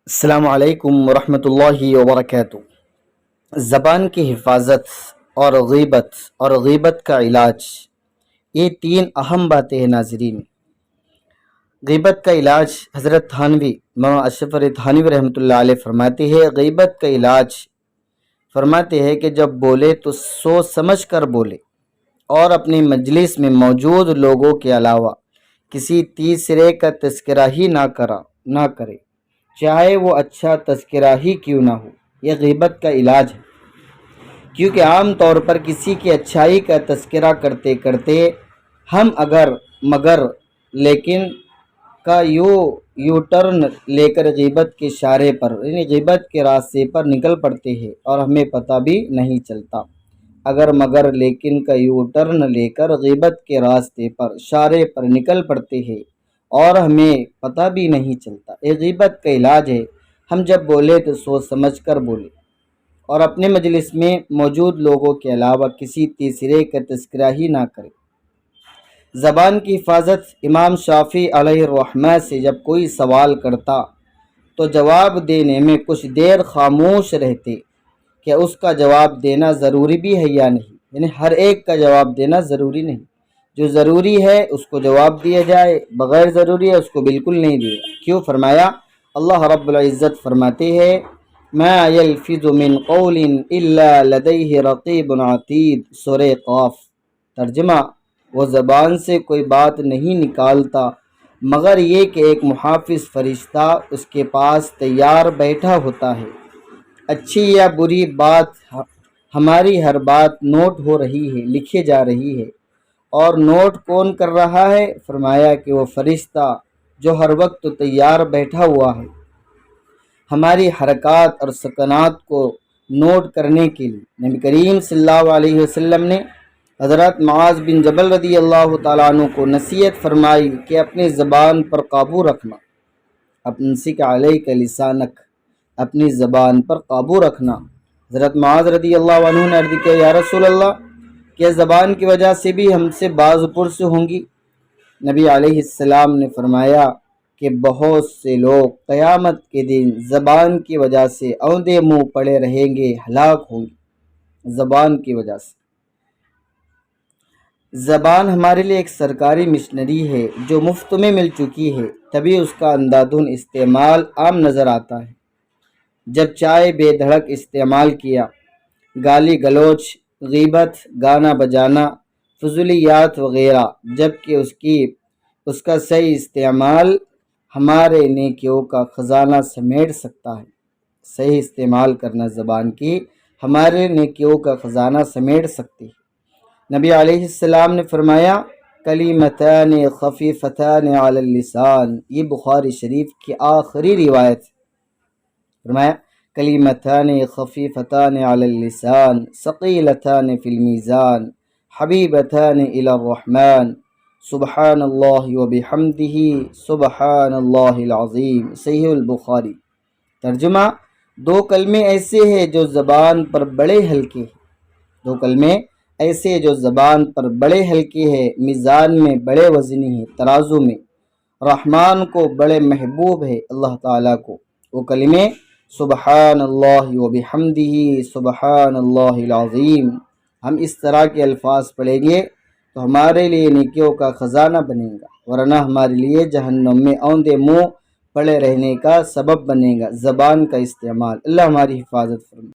السلام علیکم ورحمۃ اللہ وبرکاتہ۔ زبان کی حفاظت اور غیبت کا علاج، یہ تین اہم باتیں ہیں ناظرین۔ غیبت کا علاج حضرت تھانوی مولانا اشرف علی تھانوی رحمۃ اللہ علیہ فرماتے ہیں، غیبت کا علاج فرماتے ہیں کہ جب بولے تو سوچ سمجھ کر بولے اور اپنی مجلس میں موجود لوگوں کے علاوہ کسی تیسرے کا تذکرہ ہی نہ کرے، چاہے وہ اچھا تذکرہ ہی کیوں نہ ہو۔ یہ غیبت کا علاج ہے، کیونکہ عام طور پر کسی کی اچھائی کا تذکرہ کرتے کرتے ہم لیکن کا یو ٹرن لے کر غیبت کے اشارے پر یعنی غیبت کے راستے پر نکل پڑتے ہیں اور ہمیں پتہ بھی نہیں چلتا۔ مگر لیکن کا یو ٹرن لے کر غیبت کے راستے پر اشارے پر نکل پڑتے ہیں اور ہمیں پتہ بھی نہیں چلتا۔ یہ غیبت کا علاج ہے، ہم جب بولے تو سوچ سمجھ کر بولے اور اپنے مجلس میں موجود لوگوں کے علاوہ کسی تیسرے کا تذکرہ ہی نہ کرے۔ زبان کی حفاظت، امام شافعی علیہ الرحمہ سے جب کوئی سوال کرتا تو جواب دینے میں کچھ دیر خاموش رہتے کہ اس کا جواب دینا ضروری بھی ہے یا نہیں، یعنی ہر ایک کا جواب دینا ضروری نہیں، جو ضروری ہے اس کو جواب دیا جائے، بغیر ضروری ہے اس کو بالکل نہیں دیا۔ کیوں؟ فرمایا اللہ رب العزت فرماتے ہیں ما یلفظ من قول الا لدیہ رقیب عتید، سورہ قاف۔ ترجمہ، وہ زبان سے کوئی بات نہیں نکالتا مگر یہ کہ ایک محافظ فرشتہ اس کے پاس تیار بیٹھا ہوتا ہے۔ اچھی یا بری بات، ہماری ہر بات نوٹ ہو رہی ہے، لکھے جا رہی ہے۔ اور نوٹ کون کر رہا ہے؟ فرمایا کہ وہ فرشتہ جو ہر وقت تیار بیٹھا ہوا ہے ہماری حرکات اور سکنات کو نوٹ کرنے کے لیے۔ نبی کریم صلی اللہ علیہ وسلم نے حضرت معاذ بن جبل رضی اللہ تعالیٰ عنہ کو نصیحت فرمائی کہ اپنی زبان پر قابو رکھنا، امسک علیک لسانک، اپنی زبان پر قابو رکھنا۔ حضرت معاذ رضی اللہ عنہ نے عرض کیا یا رسول اللہ، کیا زبان کی وجہ سے بھی ہم سے بعض پرس ہوں گی؟ نبی علیہ السلام نے فرمایا کہ بہت سے لوگ قیامت کے دن زبان کی وجہ سے اوندے منہ پڑے رہیں گے، ہلاک ہوں گے زبان کی وجہ سے۔ زبان ہمارے لیے ایک سرکاری مشنری ہے جو مفت میں مل چکی ہے، تبھی اس کا اندھادھند استعمال عام نظر آتا ہے۔ جب چاہے بے دھڑک استعمال کیا، گالی گلوچ، غیبت، گانا بجانا، فضولیات وغیرہ، جبکہ اس کا صحیح استعمال ہمارے نیکیوں کا خزانہ سمیٹ سکتا ہے۔ صحیح استعمال کرنا زبان کی ہمارے نیکیوں کا خزانہ سمیٹ سکتی ہے۔ نبی علیہ السلام نے فرمایا کلمتان خفیفتان علی اللسان، یہ بخاری شریف کی آخری روایت ہے۔ فرمایا کلمتان خفیفتان علی اللسان ثقیلتان فی المیزان حبیبتان الی الرحمن سبحان اللہ وبحمدہ سبحان اللہ العظیم، صحیح البخاری۔ ترجمہ، دو کلمے ایسے ہیں جو زبان پر بڑے ہلکے ہیں، دو کلمے ایسے جو زبان پر بڑے ہلکے ہیں، میزان میں بڑے وزنی ہیں، ترازو میں رحمان کو بڑے محبوب ہے، اللہ تعالیٰ کو۔ وہ کلمے سبحان اللہ وبحمدہ سبحان اللہ العظیم، ہم اس طرح کے الفاظ پڑھیں گے تو ہمارے لیے نیکیوں کا خزانہ بنے گا، ورنہ ہمارے لیے جہنم میں اوندے منہ پڑے رہنے کا سبب بنے گا۔ زبان کا استعمال، اللہ ہماری حفاظت فرمائے۔